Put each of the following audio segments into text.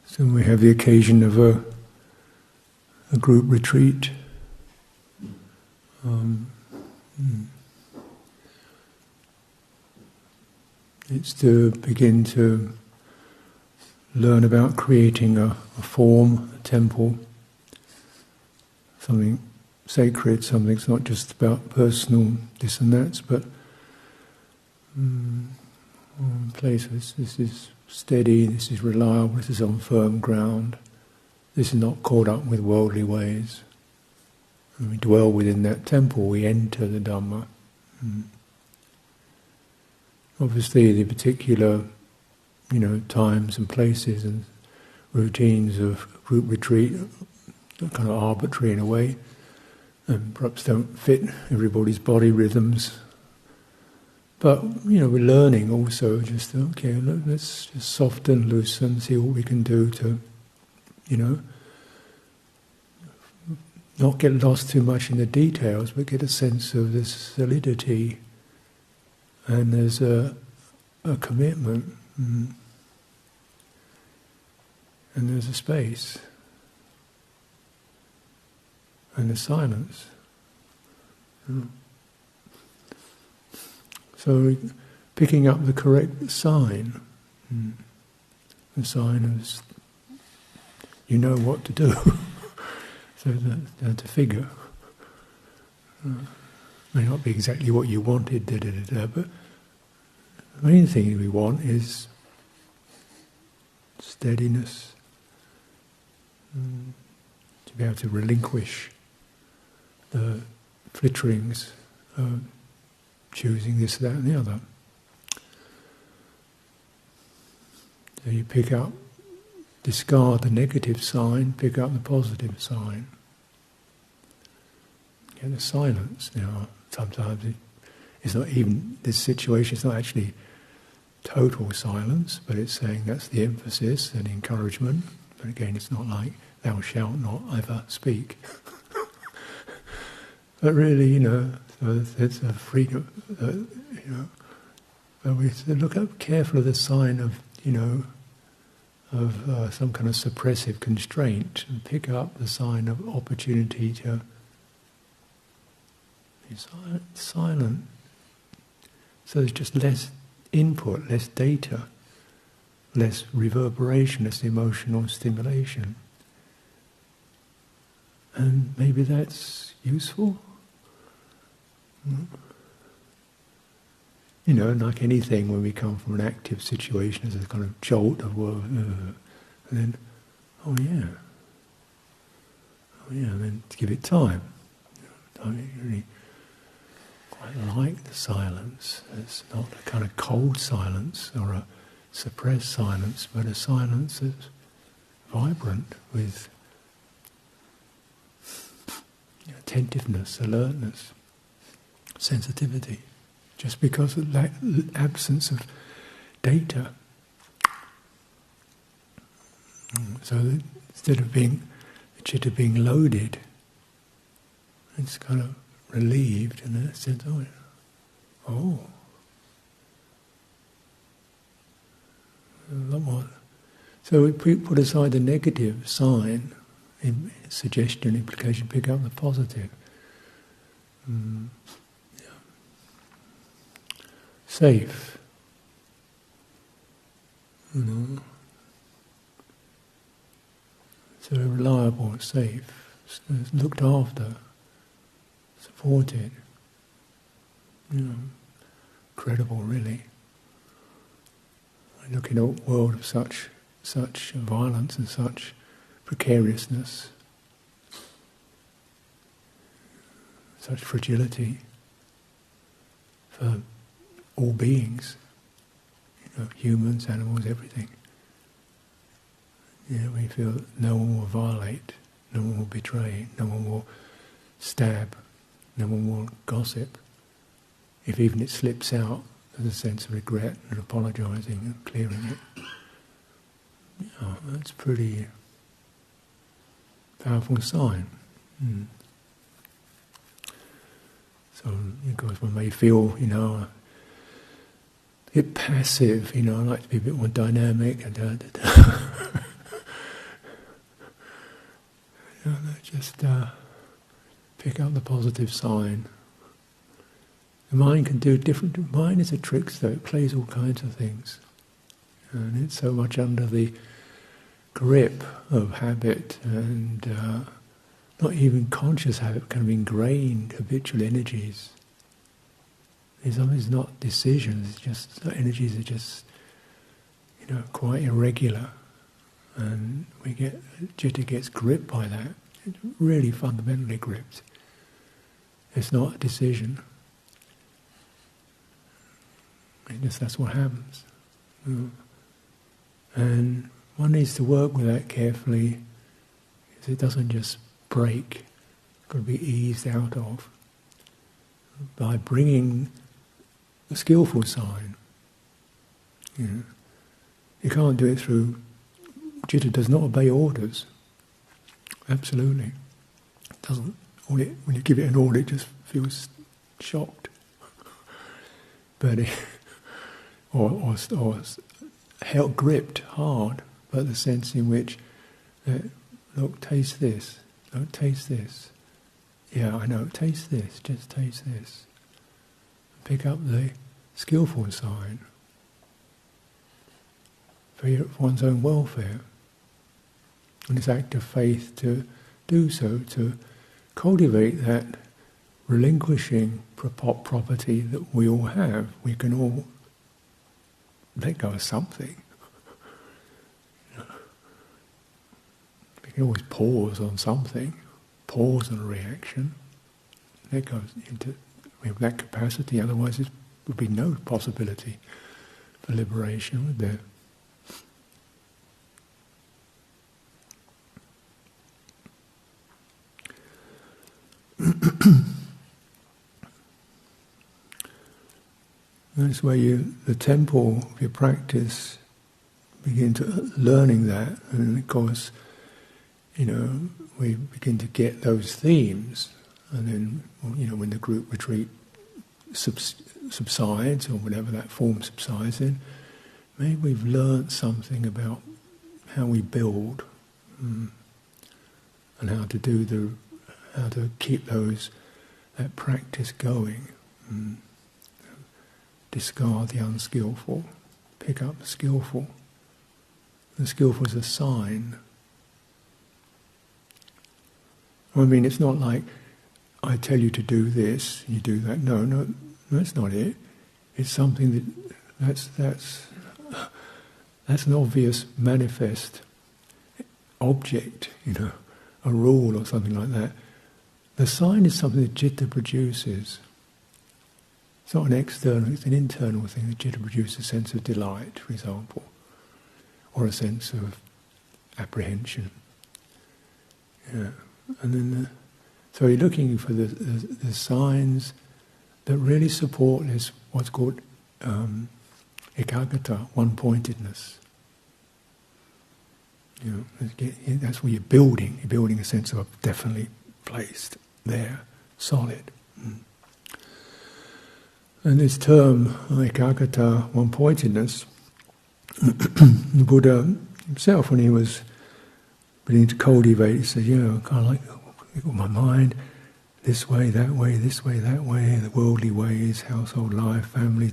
So we have the occasion of a group retreat. It's to begin to learn about creating a form, a temple, something sacred, something that's not just about personal this and that, but place. This is steady, this is reliable, this is on firm ground, this is not caught up with worldly ways. When we dwell within that temple, we enter the Dhamma. Obviously, the particular, times and places and routines of group retreat are kind of arbitrary in a way, and perhaps don't fit everybody's body rhythms. But, we're learning also just, let's just soften, loosen, see what we can do to, not get lost too much in the details, but get a sense of this solidity. And there's a commitment, and there's a space, and a silence. So picking up the correct sign, the sign of you know what to do, so that to figure. May not be exactly what you wanted, but the main thing we want is steadiness, to be able to relinquish the flitterings of choosing this, that and the other. So you pick up, discard the negative sign, pick up the positive sign. Get the silence. Now, sometimes it's not even, this situation, it's not actually total silence, but it's saying that's the emphasis and encouragement. But again, it's not like, thou shalt not ever speak. But really, it's a freedom, but we look up careful of the sign of, of some kind of suppressive constraint, and pick up the sign of opportunity to be silent. So there's just less input, less data, less reverberation, less emotional stimulation. And maybe that's useful. Like anything, when we come from an active situation, there's a kind of jolt of and then, and then to give it time. I really quite like the silence. It's not a kind of cold silence or a suppressed silence, but a silence that's vibrant with attentiveness, alertness, sensitivity, just because of that absence of data. So that instead of the chitta being loaded, it's kind of relieved in a sense, a lot more. So we put aside the negative sign, suggestion, implication, pick up the positive. Safe. So reliable, safe, looked after, supported, credible really. I look in a world of such violence and such precariousness, such fragility for all beings, humans, animals, everything. We feel that no one will violate, no one will betray, no one will stab, no one will gossip. If even it slips out, there's a sense of regret and apologising and clearing it. That's a pretty powerful sign. So, of course, one may feel, a bit passive, I like to be a bit more dynamic. Just pick up the positive sign. The mind can do different. Mind is a trickster. It plays all kinds of things, and it's so much under the grip of habit and not even conscious habit, kind of ingrained habitual energies. It's not decisions. It's just energies are just quite irregular, and Citta gets gripped by that. It's really fundamentally gripped. It's not a decision. That's what happens. And one needs to work with that carefully, because it doesn't just break. It's got to be eased out of by bringing a skillful sign. You can't do it through. Citta does not obey orders. Absolutely, it doesn't. When you give it an order, it just feels shocked. But or held, gripped hard, but the sense in which, look, taste this. Don't taste this. Yeah, I know. Taste this. Just taste this. Pick up the skillful sign for one's own welfare, and it's act of faith to do so, to cultivate that relinquishing property that we all have. We can all let go of something. We can always pause on something, pause on a reaction. That goes into, we have that capacity, otherwise there would be no possibility for liberation, would there? That's where the temple of your practice, begin to learning that, and of course, we begin to get those themes, and then, when the group retreat subsides, or whatever that form subsides in, maybe we've learnt something about how we build, and how to keep that practice going. Discard the unskillful, pick up the skillful. The skillful is a sign. It's not like I tell you to do this, you do that. No, that's not it. It's something that's an obvious, manifest object, a rule or something like that. The sign is something that Citta produces. It's not an external, it's an internal thing. The Citta produces a sense of delight, for example, or a sense of apprehension. Yeah. And then, so you're looking for the signs that really support this, what's called ekaggata, one-pointedness. That's where you're building a sense of definitely placed there, solid. And this term, ekaggata, one-pointedness, the Buddha himself, when he was beginning to cultivate, he said, kind of like my mind, this way, that way, the worldly ways, household life, family, you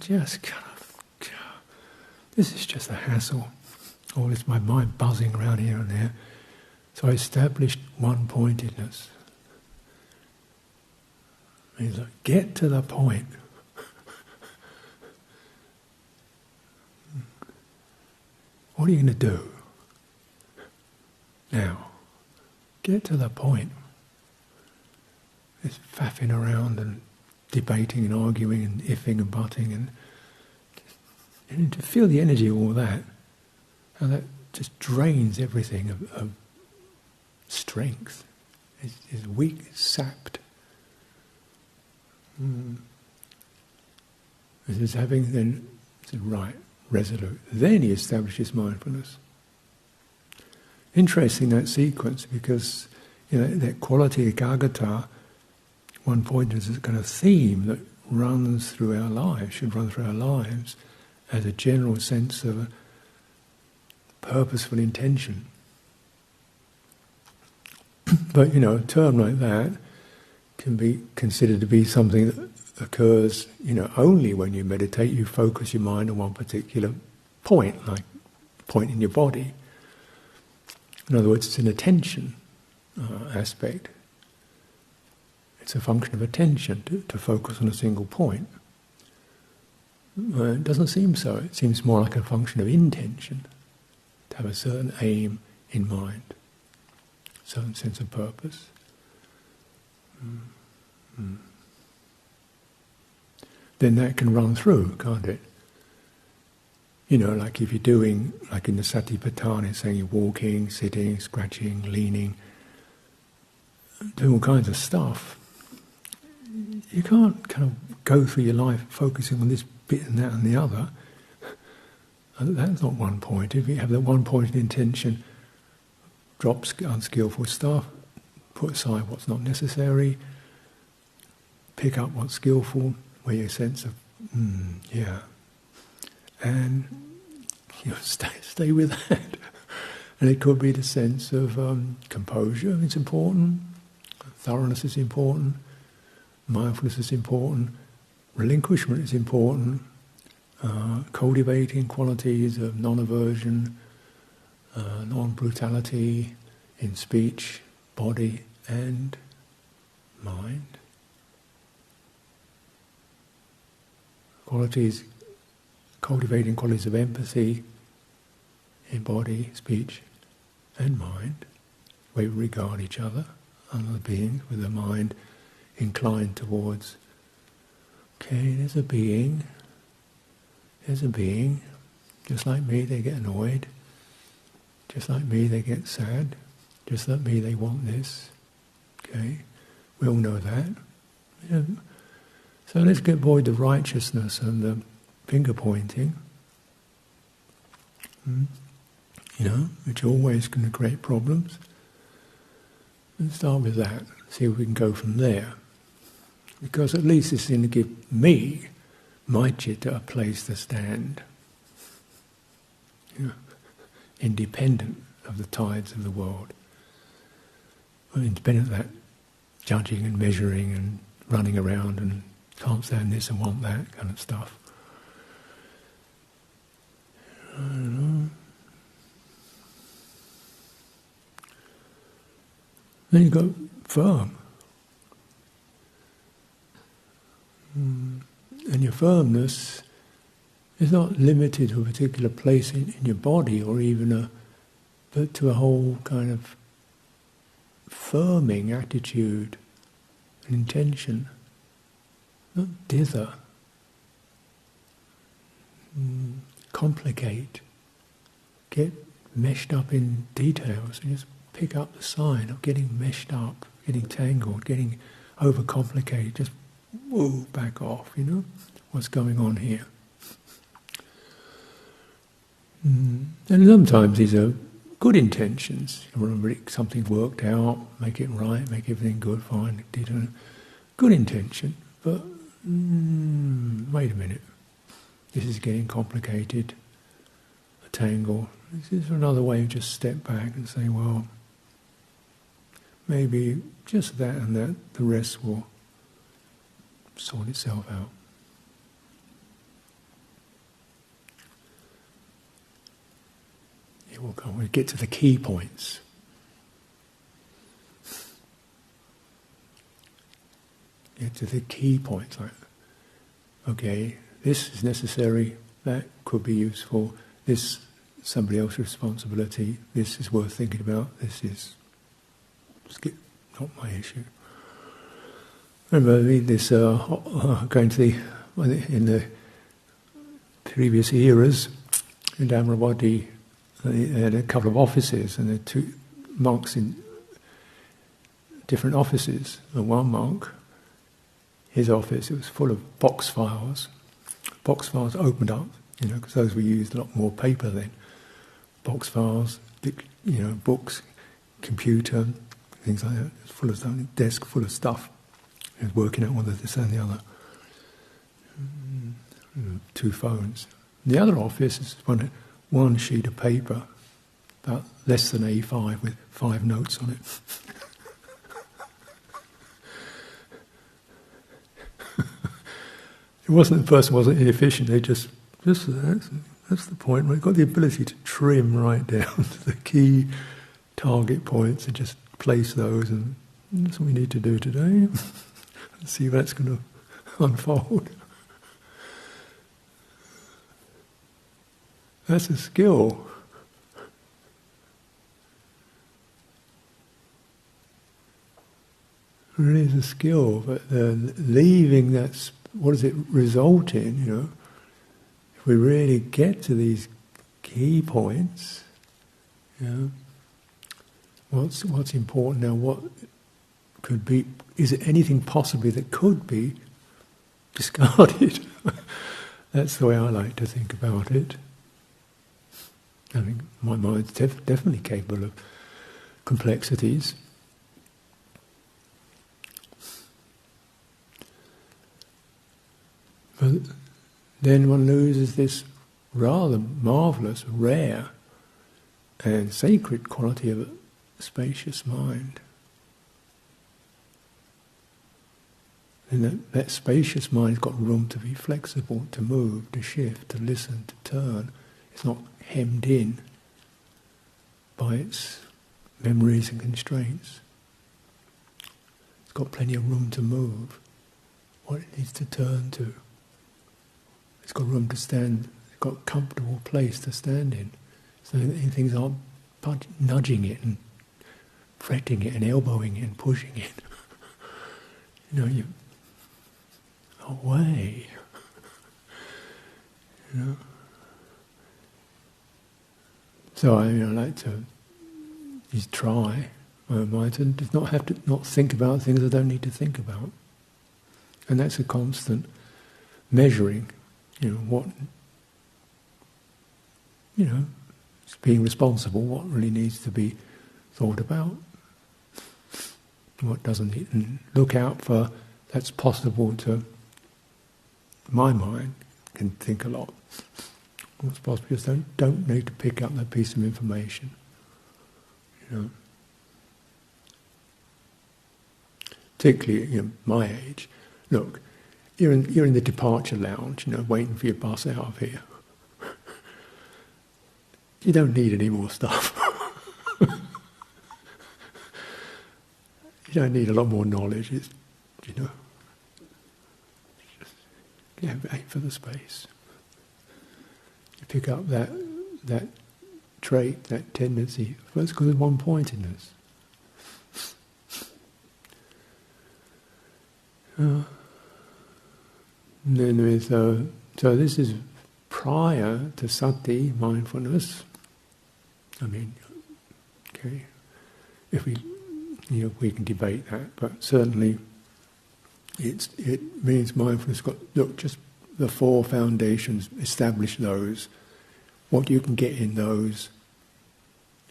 just kind of, this is just a hassle. All this, my mind buzzing around here and there. So I established one-pointedness. He's like, get to the point. What are you going to do? Now, get to the point. It's faffing around and debating and arguing and ifing and butting, and to feel the energy of all that, how that just drains everything of strength. It's weak, it's sapped. It's having then, right, resolute. Then he establishes mindfulness. Interesting, that sequence, because that quality ekaggata, one point is a kind of theme that runs through our lives, should run through our lives as a general sense of a purposeful intention. But a term like that can be considered to be something that occurs, only when you meditate. You focus your mind on one particular point, like point in your body. In other words, it's an attention aspect. It's a function of attention to focus on a single point. It doesn't seem so. It seems more like a function of intention, to have a certain aim in mind, a certain sense of purpose. Then that can run through, can't it? Like if you're doing, like in the Satipatthana, it's saying you're walking, sitting, scratching, leaning, doing all kinds of stuff. You can't kind of go through your life focusing on this bit and that and the other. And that's not one point. If you have that one point of intention, drop unskillful stuff, put aside what's not necessary, pick up what's skillful, where your sense of, yeah. And stay with that. And it could be the sense of composure, it's important, thoroughness is important, mindfulness is important, relinquishment is important, cultivating qualities of non-aversion, non-brutality in speech, body and mind. Cultivating qualities of empathy in body, speech and mind, where we regard each other, other beings, with the mind inclined towards, okay, there's a being, just like me they get annoyed, just like me they get sad, just like me they want this, okay, we all know that. Yeah. So let's avoid the righteousness and the finger pointing, which always can create problems. And start with that, see if we can go from there. Because at least it's going to give me, my citta, a place to stand, independent of the tides of the world, independent of that judging and measuring and running around and can't stand this and want that kind of stuff. I don't know. Then you've got firm. And your firmness is not limited to a particular place in your body or even but to a whole kind of firming attitude and intention. Not dither. Complicate. Get meshed up in details and just pick up the sign of getting meshed up, getting tangled, getting overcomplicated. Just back off, what's going on here. And sometimes these are good intentions. You want to make something worked out, make it right, make everything good, fine, good intention. But wait a minute, this is getting complicated, a tangle. This is another way of just step back and say, well, maybe just that and that, the rest will sort itself out. It will come. We get to the key points. Get to the key points. Like, okay, this is necessary. That could be useful. This is somebody else's responsibility. This is worth thinking about. This is not my issue. I remember this going to in the previous eras in Amaravati, they had a couple of offices, and there were two monks in different offices. And one monk, his office, it was full of box files. Box files opened up, because those were used a lot more paper then. Box files, books, computer, things like that. It was full of stuff, desk full of stuff. He was working out whether this and the other. 2 phones. The other office is one sheet of paper, about less than A5, with 5 notes on it. It wasn't the person wasn't inefficient. They just that's the point. We've got the ability to trim right down to the key target points and just place those, and that's what we need to do today. And see how that's going to unfold. That's a skill. It really is a skill, but leaving that, what does it result in, If we really get to these key points, what's important now, what could be, is it anything possibly that could be discarded? That's the way I like to think about it. I think my mind's definitely capable of complexities. But then one loses this rather marvellous, rare and sacred quality of a spacious mind. And that spacious mind's got room to be flexible, to move, to shift, to listen, to turn. It's not hemmed in by its memories and constraints. It's got plenty of room to move, what it needs to turn to. It's got room to stand, it's got a comfortable place to stand in. So things aren't nudging it and fretting it and elbowing it and pushing it. You away. So I like to just try my mind to not have to not think about things I don't need to think about. And that's a constant measuring, what, it's being responsible, what really needs to be thought about, what doesn't need, and look out for, that's possible to, my mind can think a lot. What's possible, just don't need to pick up that piece of information. Particularly, my age. Look, you're in the departure lounge, waiting for your bus out of here. You don't need any more stuff. You don't need a lot more knowledge. It's, just aim for the space. You pick up that trait, that tendency, first because of one-pointedness. And then with so this is prior to sati, mindfulness. Okay, if we we can debate that, but certainly it means mindfulness just the four foundations, establish those. What you can get in those,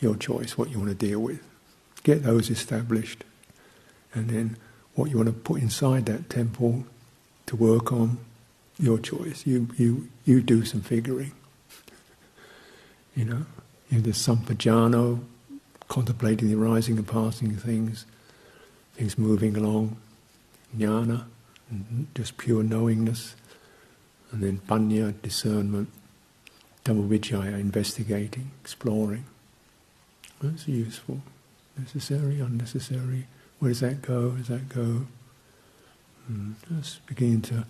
your choice, what you want to deal with. Get those established, and then what you want to put inside that temple to work on, your choice. You do some figuring. There's sampajano, contemplating the arising and passing things moving along, jnana, just pure knowingness, and then panya, discernment, dhamma-vicaya, investigating, exploring. That's useful. Necessary, unnecessary. Where does that go? Where does that go? Just beginning to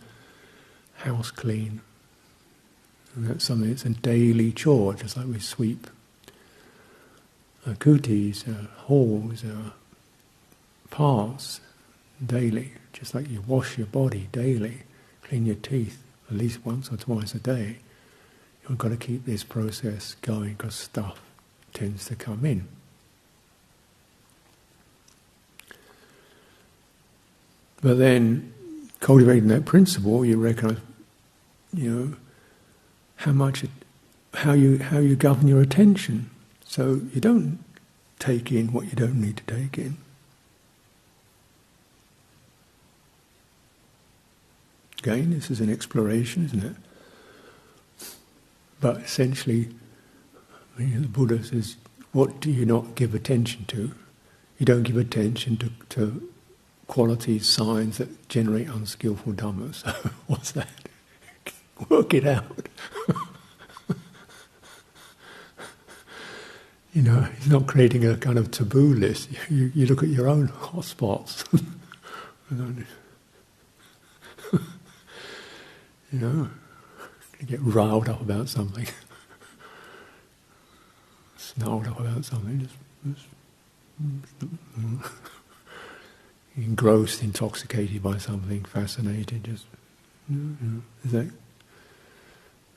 house clean. And that's something that's a daily chore, just like we sweep our kutis, our halls, our paths daily, just like you wash your body daily, clean your teeth at least once or twice a day. You've got to keep this process going because stuff tends to come in. But then, cultivating that principle, you recognise, how you govern your attention. So you don't take in what you don't need to take in. Again, this is an exploration, isn't it? But essentially, the Buddha says, what do you not give attention to? You don't give attention to qualities, signs that generate unskillful dhammas. So what's that? Work it out. He's not creating a kind of taboo list. You look at your own hotspots. You get riled up about something, snarled up about something, just engrossed, intoxicated by something, fascinated, just is that?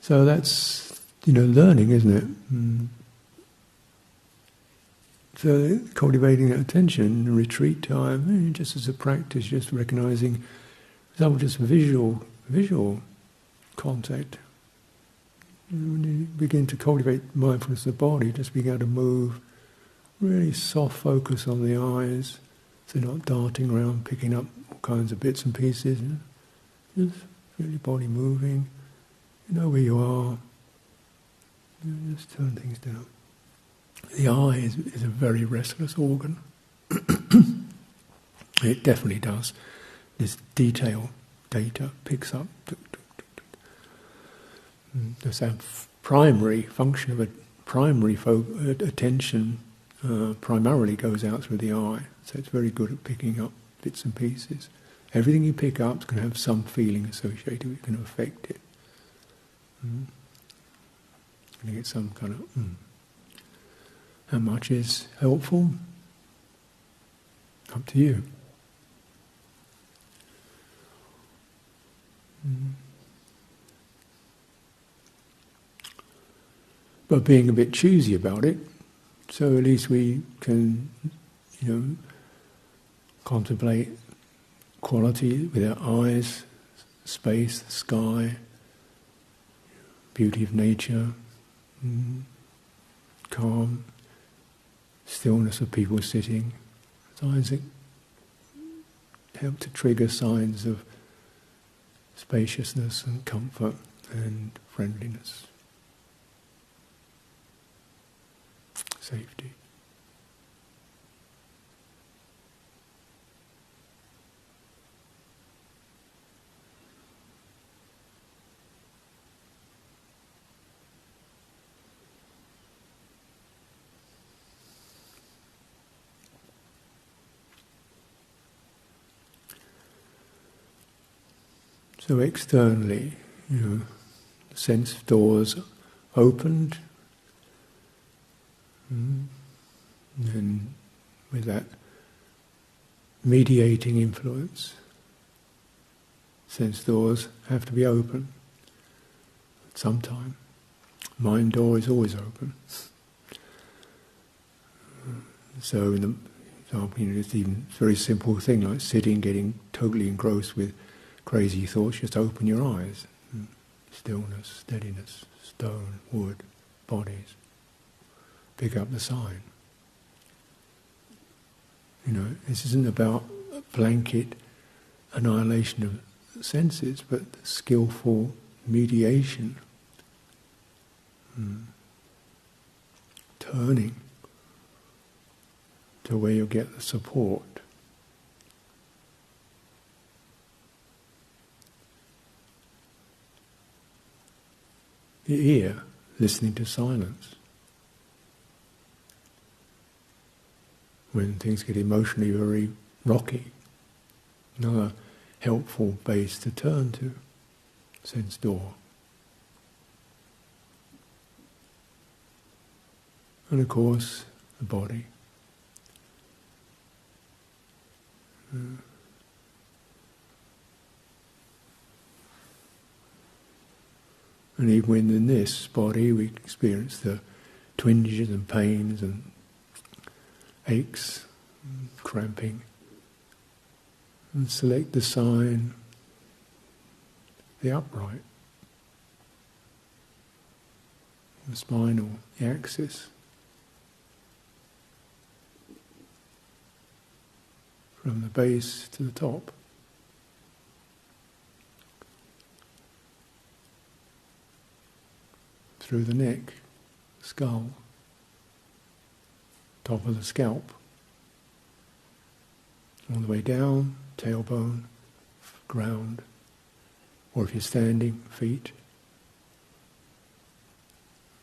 So that's learning, isn't it? So cultivating that attention, retreat time, just as a practice, just recognizing, for example, just visual contact. When you begin to cultivate mindfulness of the body, just begin to move, really soft focus on the eyes, so not darting around, picking up all kinds of bits and pieces. Just feel your body moving, you know where you are. Just turn things down. The eye is a very restless organ. It definitely does. This data picks up. There's that primary function of primary attention primarily goes out through the eye. So it's very good at picking up bits and pieces. Everything you pick up is going to have some feeling associated with it, going to affect it. Going to get some kind of... How much is helpful? Up to you. But being a bit choosy about it, so at least we can, contemplate quality with our eyes, space, the sky, beauty of nature, calm, stillness of people sitting, signs that help to trigger signs of spaciousness and comfort and friendliness, safety. So externally, sense doors opened, and with that mediating influence, sense doors have to be open at some time. Mind door is always open. So in the example, it's even a very simple thing like sitting, getting totally engrossed with crazy thoughts, just open your eyes. Stillness, steadiness, stone, wood, bodies. Pick up the sign. This isn't about blanket annihilation of senses, but skillful mediation. Turning to where you'll get the support. The ear, listening to silence. When things get emotionally very rocky, another helpful base to turn to, sense door. And of course, the body. And even within this body, we experience the twinges and pains and aches, and cramping. And select the sign, the upright, the spinal, the axis. From the base to the top. Through the neck, skull, top of the scalp, all the way down, tailbone, ground, or if you're standing, feet,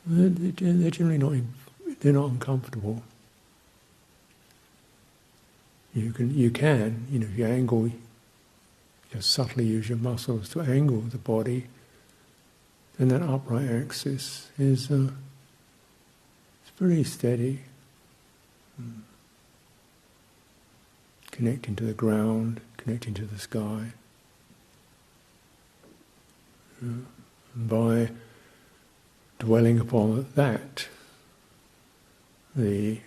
they're generally not. They're not uncomfortable. You can, if you angle, just subtly use your muscles to angle the body, then that upright axis is it's very steady, connecting to the ground, connecting to the sky. And by dwelling upon that, the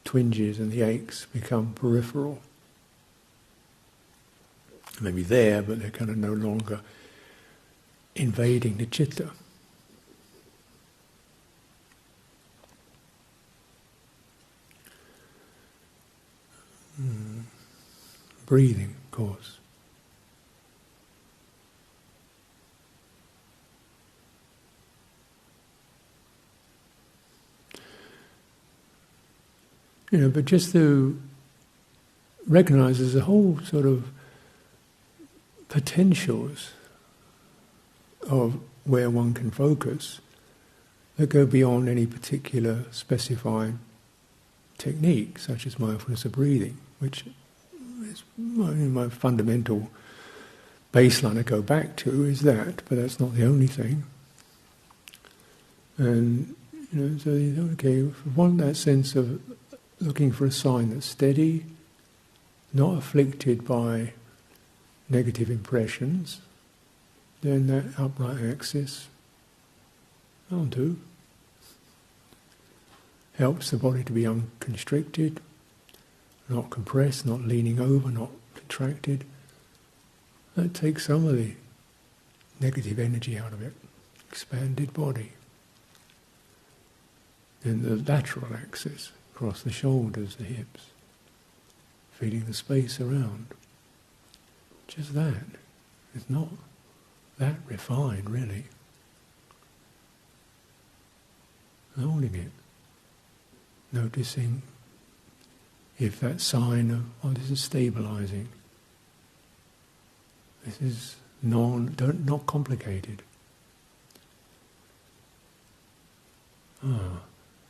twinges and the aches become peripheral. Maybe there, but they're kind of no longer invading the citta. Breathing, of course. But just to recognize there's a whole sort of potentials of where one can focus that go beyond any particular specified technique, such as mindfulness of breathing, which is my fundamental baseline I go back to is that, but that's not the only thing. And so okay, if you want that sense of looking for a sign that's steady, not afflicted by negative impressions, then that upright axis will do. Helps the body to be unconstricted, not compressed, not leaning over, not contracted. That takes some of the negative energy out of it. Expanded body. Then the lateral axis, across the shoulders, the hips, feeling the space around. Just that. It's not that refined, really. Holding it. Noticing if that sign of, this is stabilizing. This is not complicated.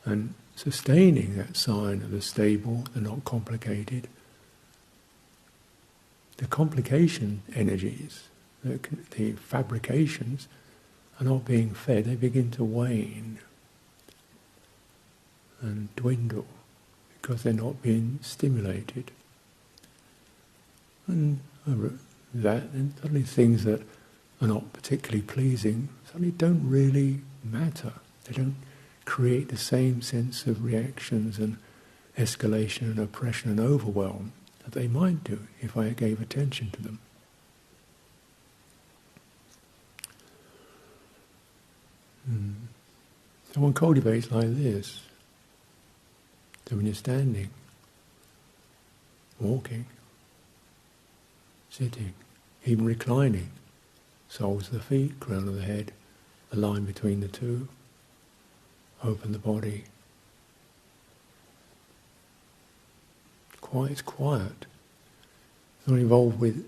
And sustaining that sign of the stable, the not complicated, the complication energies, the fabrications are not being fed, they begin to wane and dwindle because they're not being stimulated. And that, and suddenly things that are not particularly pleasing suddenly don't really matter. They don't create the same sense of reactions and escalation and oppression and overwhelm that they might do if I gave attention to them. So one cultivates like this. So when you're standing, walking, sitting, even reclining, soles of the feet, crown of the head, the line between the two, open the body. It's quiet. It's not involved with,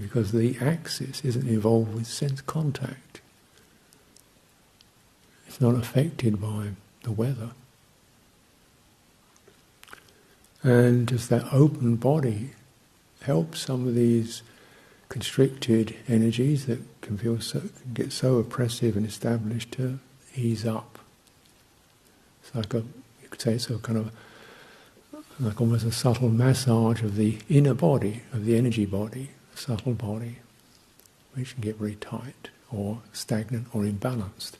because the axis isn't involved with sense contact. It's not affected by the weather. And just that open body helps some of these constricted energies that can get so oppressive and established to ease up. It's like you could say it's a kind of like almost a subtle massage of the inner body, of the energy body, the subtle body, which can get very tight or stagnant or imbalanced.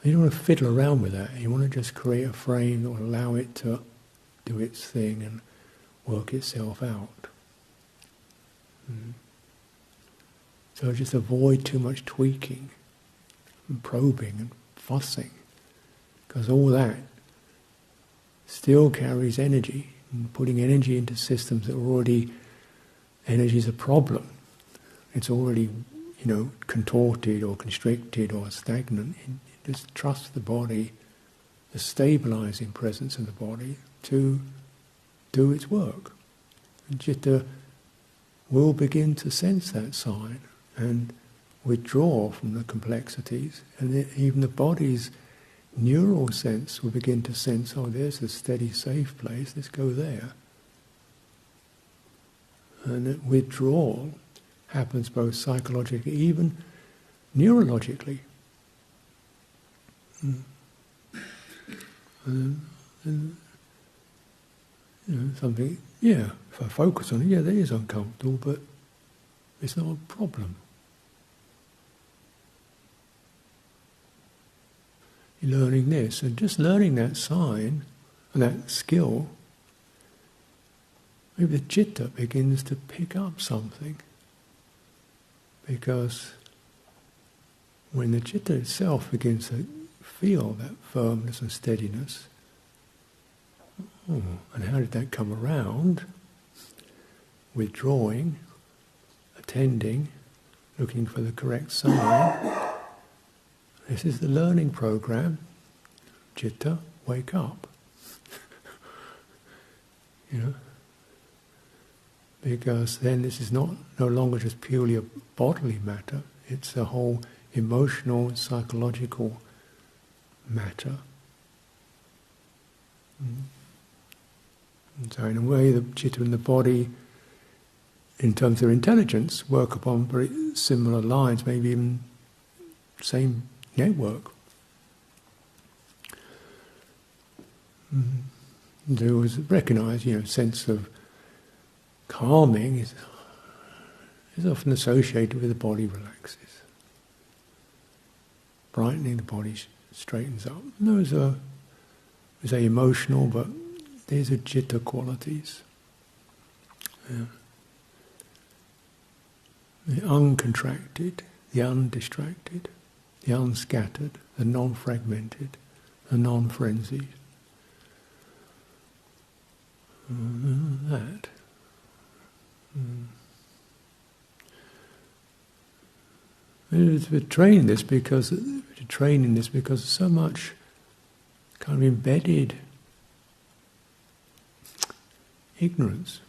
You don't want to fiddle around with that. You want to just create a frame that will allow it to do its thing and work itself out. So just avoid too much tweaking and probing and fussing, because all that still carries energy, and putting energy into systems that are already, energy is a problem. It's already, contorted or constricted or stagnant. Just trust the body, the stabilizing presence of the body, to do its work. And Citta will begin to sense that sign and withdraw from the complexities, and even the body's neural sense will begin to sense, oh, there's a steady, safe place, let's go there. And that withdrawal happens both psychologically, even neurologically. And, something, if I focus on it, that is uncomfortable, but it's not a problem. You're learning this, and just learning that sign and that skill, maybe the citta begins to pick up something. Because when the citta itself begins to feel that firmness and steadiness, and how did that come around? Withdrawing, attending, looking for the correct sign. This is the learning program. Citta, wake up. Because then this is no longer just purely a bodily matter, it's a whole emotional, psychological matter. And so in a way the citta and the body, in terms of intelligence, work upon very similar lines, maybe even same network. There was recognise, sense of calming is often associated with the body relaxes. Brightening, the body straightens up. And those are, we say, emotional, but these are citta qualities. The uncontracted, the undistracted, the unscattered, the non-fragmented, the non-frenzied. That. To train in this because so much kind of embedded ignorance,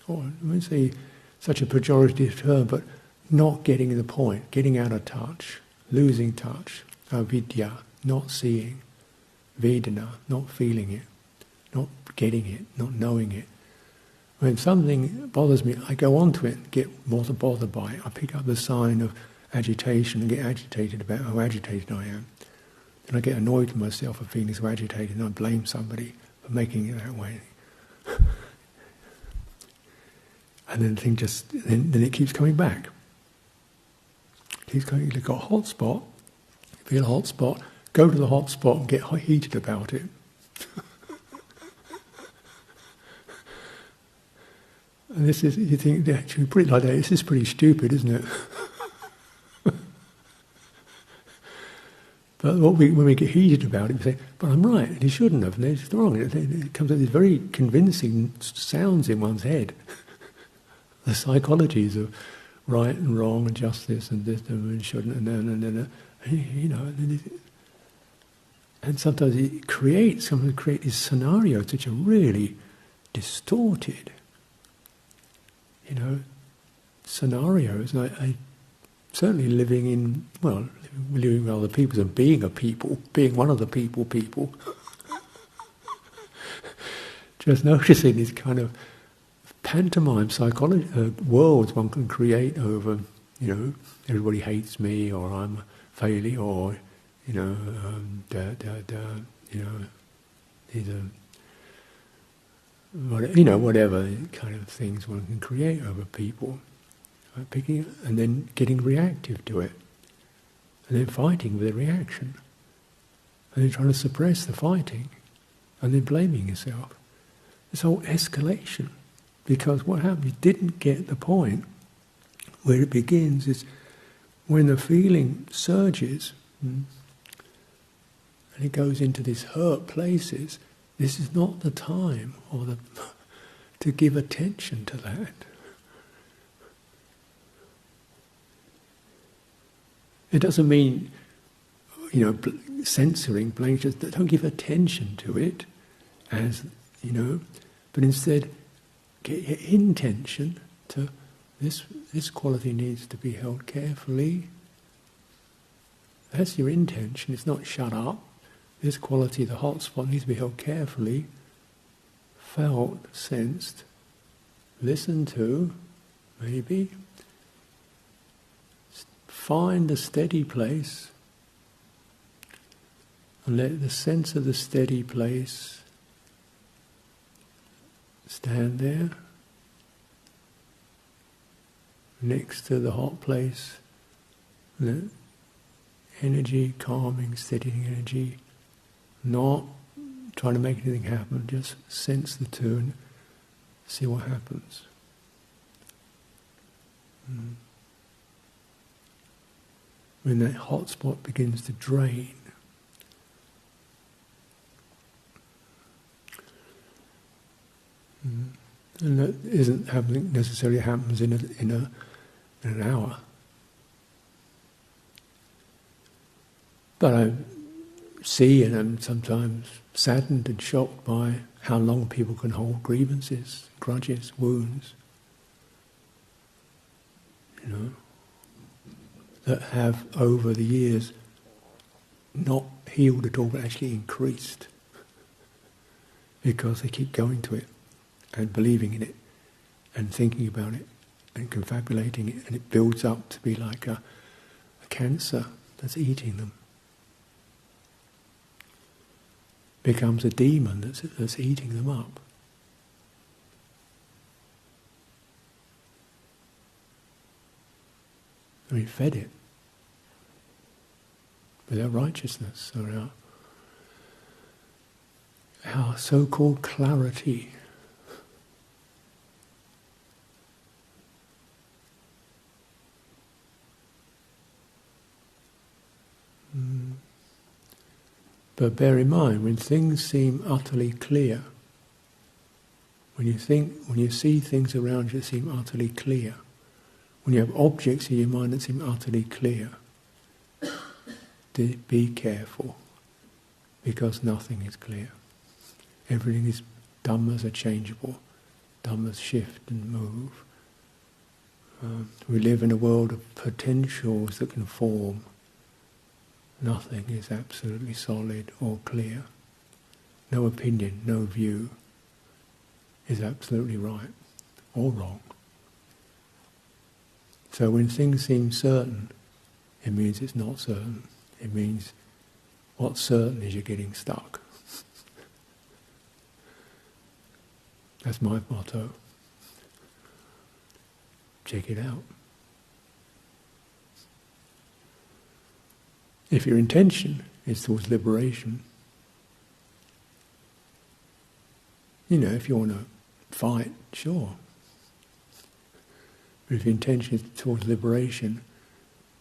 or I won't say such a pejorative term, but not getting the point, getting out of touch, losing touch, avidya, not seeing, vedana, not feeling it, not getting it, not knowing it. When something bothers me, I go on to it and get more bothered by it. I pick up the sign of agitation and get agitated about how agitated I am. Then I get annoyed with myself for feeling so agitated, and I blame somebody for making it that way. And then the thing then it keeps coming back. It keeps coming. You've got a hot spot, you feel a hot spot, go to the hot spot and get heated about it. And this is, you think, actually put it like that, this is pretty stupid, isn't it? But when we get heated about it, we say, but I'm right, and he shouldn't have, and it's wrong. It comes with these very convincing sounds in one's head. The psychologies of right and wrong and justice and this and shouldn't and and sometimes it creates these scenarios which are really distorted. Scenarios. And I certainly living with other people and being one of the people. Just noticing these kind of pantomime psychology worlds one can create over, everybody hates me, or I'm a failure, or these are. Whatever kind of things one can create over people, picking and then getting reactive to it, and then fighting with the reaction, and then trying to suppress the fighting, and then blaming yourself. This whole escalation, because what happened, you didn't get the point. Where it begins is when the feeling surges, and it goes into these hurt places. This is not the time to give attention to that. It doesn't mean, censoring, blank, don't give attention to it, but instead get your intention to this quality needs to be held carefully. That's your intention. It's not shut up. This quality, the hot spot, needs to be held carefully, felt, sensed, listened to, maybe. Find a steady place and let the sense of the steady place stand there next to the hot place. Let energy, calming, steadying energy, not trying to make anything happen, just sense the two and see what happens. When that hot spot begins to drain, and that isn't happening necessarily happens in an hour. But I see and I'm sometimes saddened and shocked by how long people can hold grievances, grudges, wounds, that have over the years not healed at all but actually increased because they keep going to it and believing in it and thinking about it and confabulating it, and it builds up to be like a cancer that's eating them. Becomes a demon that's eating them up. And we fed it with our righteousness or our so-called clarity. But bear in mind, when things seem utterly clear, when you see things around you that seem utterly clear, when you have objects in your mind that seem utterly clear, be careful, because nothing is clear. Everything is, dhammas are changeable, dhammas shift and move. We live in a world of potentials that can form. Nothing is absolutely solid or clear. No opinion, no view is absolutely right or wrong. So when things seem certain, it means it's not certain. It means what's certain is you're getting stuck. That's my motto. Check it out. If your intention is towards liberation, if you want to fight, sure. But if your intention is towards liberation,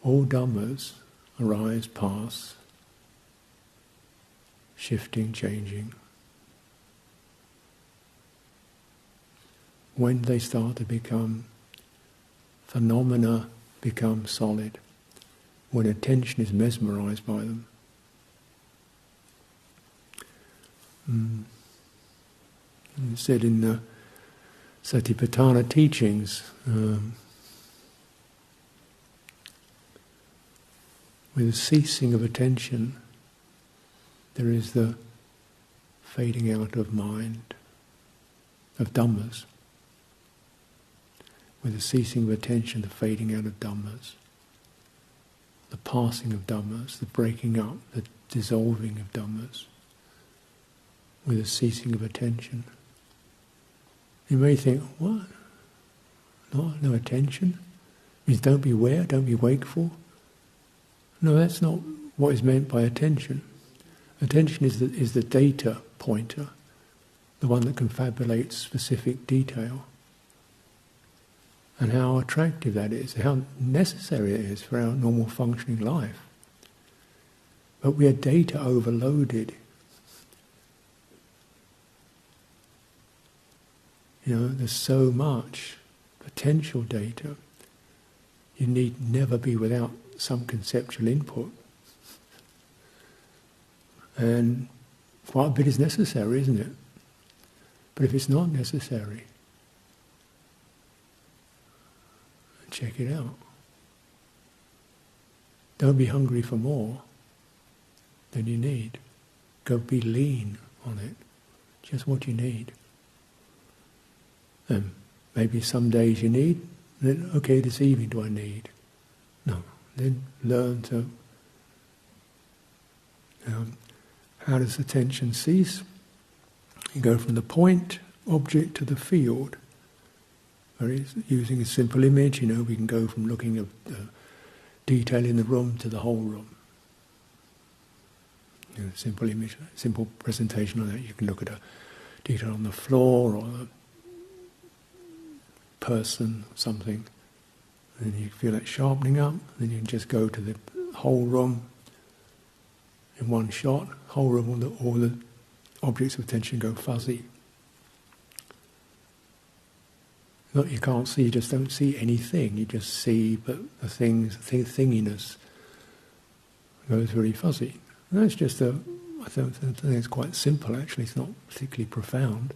all dhammas arise, pass, shifting, changing. When they start to become phenomena, become solid, when attention is mesmerized by them. It said in the Satipatthana teachings, with the ceasing of attention, there is the fading out of mind, of dhammas. With the ceasing of attention, the fading out of dhammas. The passing of dhammas, the breaking up, the dissolving of dhammas, with a ceasing of attention. You may think, what? No attention? It means don't be aware, don't be wakeful? No, that's not what is meant by attention. Attention is the data pointer, the one that confabulates specific detail. And how attractive that is, how necessary it is for our normal functioning life. But we are data overloaded. There's so much potential data. You need never be without some conceptual input. And quite a bit is necessary, isn't it? But if it's not necessary, check it out. Don't be hungry for more than you need. Go be lean on it. Just what you need. And maybe some days you need, then okay, this evening do I need? No. Then learn to, how does attention cease? You go from the point object to the field. Using a simple image, we can go from looking at detail in the room to the whole room. Simple image, simple presentation of that. You can look at a detail on the floor or a person, something, and you feel that sharpening up. Then you can just go to the whole room in one shot. Whole room, all the objects of attention go fuzzy. Not you can't see, you just don't see anything. You just see, but the thinginess goes very fuzzy. And that's just I think it's quite simple actually, it's not particularly profound.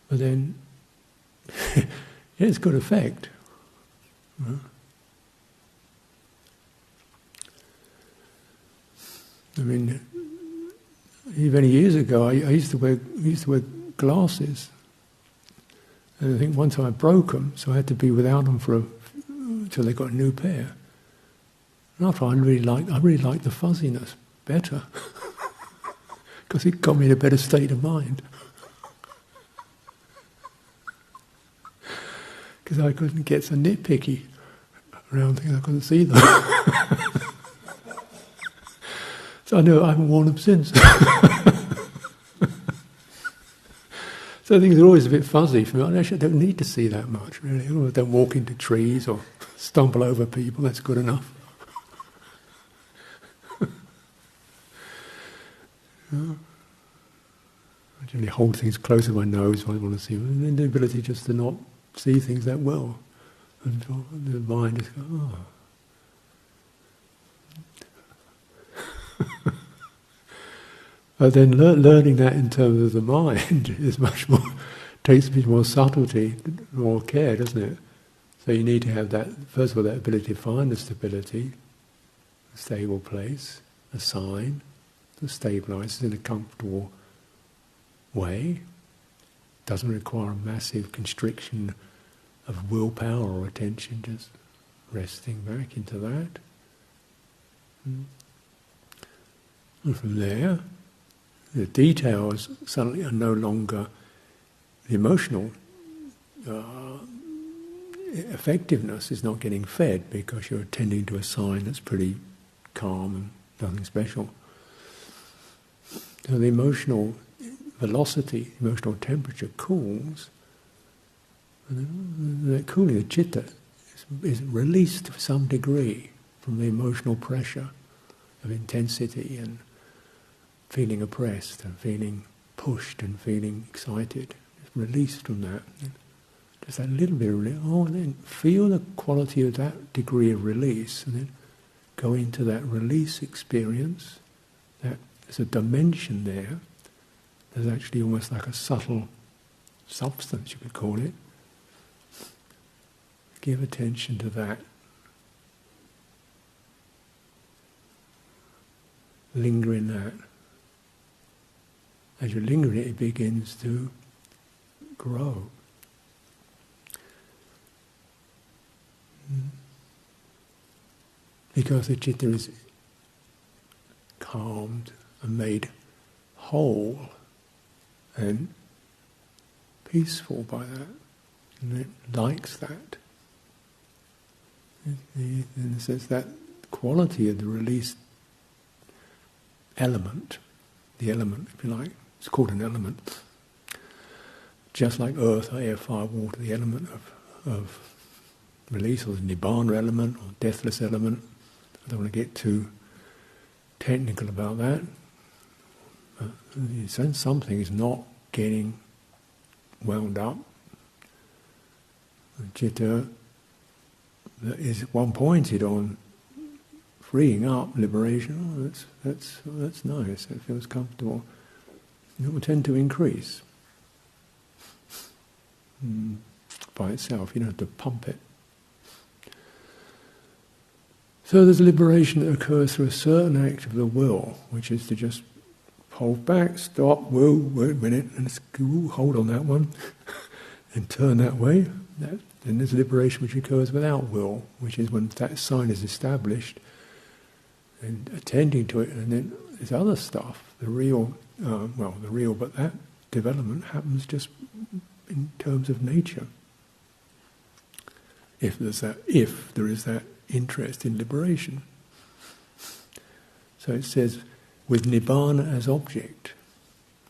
But then, it's good effect. I mean, many years ago I used to wear glasses. And I think one time I broke them, so I had to be without them until they got a new pair. And after I really liked the fuzziness better, because it got me in a better state of mind. Because I couldn't get so nitpicky around things, I couldn't see them. So I know I haven't worn them since. So things are always a bit fuzzy for me. Actually, I don't need to see that much, really. I don't walk into trees or stumble over people, that's good enough. I generally hold things close to my nose when I want to see them. And then the ability just to not see things that well. And the mind just goes, oh. But then learning that in terms of the mind is much more, takes a bit more subtlety, more care, doesn't it? So you need to have that, first of all, that ability to find the stability, a stable place, a sign, to stabilise in a comfortable way. Doesn't require a massive constriction of willpower or attention, just resting back into that. And from there, the details suddenly are no longer the emotional effectiveness is not getting fed because you're attending to a sign that's pretty calm and nothing special. So the emotional velocity, emotional temperature cools, and that cooling, the citta, is released to some degree from the emotional pressure of intensity and feeling oppressed and feeling pushed and feeling excited. It's released from that. Just that little bit of release. Oh, and then feel the quality of that degree of release and then go into that release experience. That there's a dimension there. There's actually almost like a subtle substance, you could call it. Give attention to that. Linger in that. As you linger in it, it begins to grow. Because the citta is calmed and made whole and peaceful by that, and it likes that. In a sense, that quality of the released element, the element, if you like, it's called an element. Just like earth, air, fire, water, the element of release, or the nibbana element, or deathless element. I don't want to get too technical about that. But in a sense, something is not getting wound up. The citta that is one pointed on freeing up, liberation. Oh, that's nice. It feels comfortable. It will tend to increase by itself. You don't have to pump it. So there's liberation that occurs through a certain act of the will, which is to just hold back, stop, whoa, wait a minute, and hold on that one, and turn that way. Then there's liberation which occurs without will, which is when that sign is established, and attending to it, and then there's other stuff, but that development happens just in terms of nature. If there is that interest in liberation. So it says, with nibbana as object,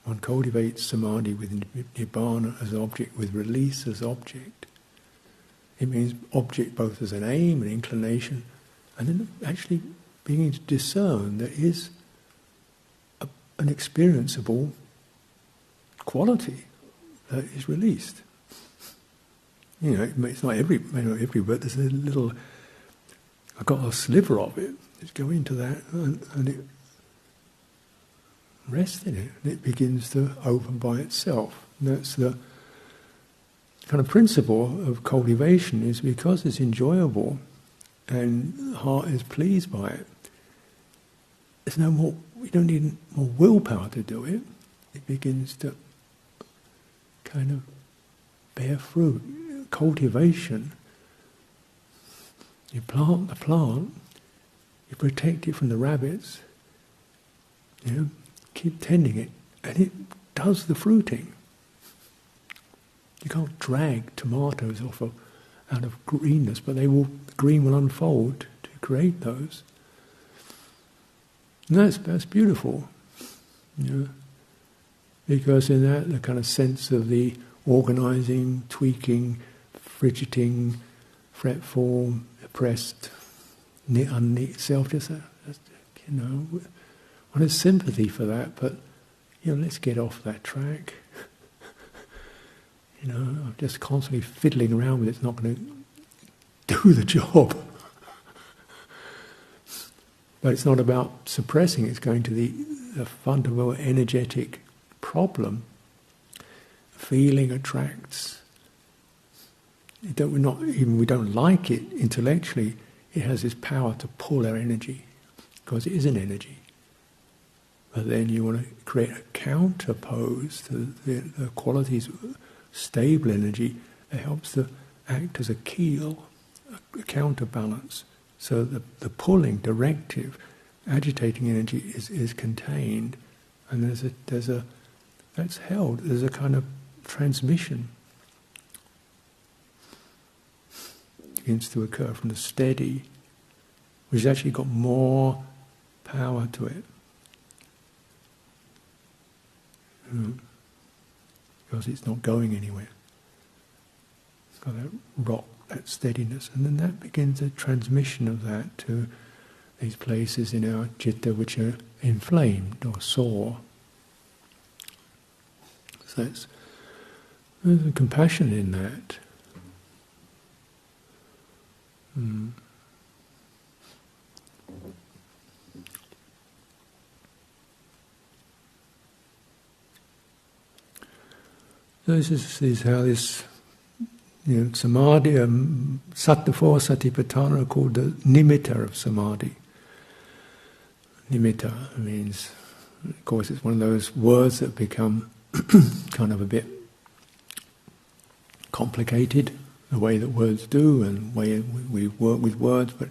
one cultivates samadhi with nibbana as object, with release as object. It means object both as an aim, an inclination, and then actually beginning to discern there is an experienceable quality that is released. You know, it's not every, but there's a little. I've got a sliver of it. Just go into that, and it rest in it, and it begins to open by itself. And that's the kind of principle of cultivation. Is because it's enjoyable, and the heart is pleased by it. There's no more. We don't need more willpower to do it. It begins to kind of bear fruit. Cultivation. You plant the plant, you protect it from the rabbits, keep tending it, and it does the fruiting. You can't drag tomatoes out of greenness, but the green will unfold to create those. And that's beautiful, because in that the kind of sense of the organising, tweaking, fidgeting, fretful, oppressed, unneat self, one has sympathy for that, but let's get off that track. I'm just constantly fiddling around with it's not going to do the job. But it's not about suppressing, it's going to the fundamental energetic problem. Feeling attracts. We don't like it intellectually, it has this power to pull our energy, because it is an energy. But then you want to create a counterpose to the qualities of stable energy that helps to act as a keel, a counterbalance. So the pulling, directive, agitating energy is contained, and that's held. There's a kind of transmission begins to occur from the steady, which has actually got more power to it. Because it's not going anywhere. It's got that rock, that steadiness, and then that begins a transmission of that to these places in our citta which are inflamed or sore. So there's a compassion in that. So this is how this samadhi, the four satipatthana are called the nimitta of samadhi. Nimitta means, of course, it's one of those words that become kind of a bit complicated, the way that words do, and the way we work with words, but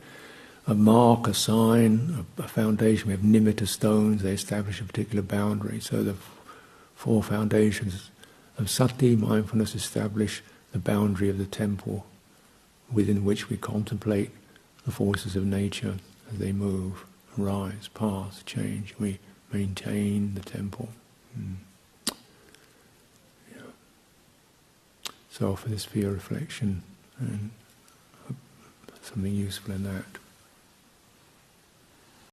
a mark, a sign, a foundation, we have nimitta stones, they establish a particular boundary. So the four foundations of sati, mindfulness, establish the boundary of the temple within which we contemplate the forces of nature as they move, rise, pass, change. We maintain the temple. So offer this for your reflection and something useful in that.